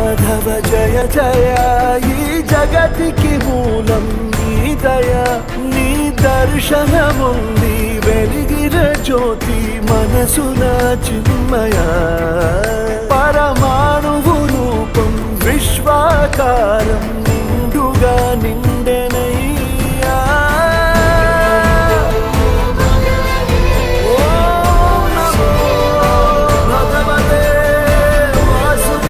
మాధవ జయ జయ ఈ జగతికి మూలం నీ దయ నీ దర్శనముంది వెలిగిన జ్యోతి మనసున చిన్మయ పరమాణువు రూపం విశ్వాకార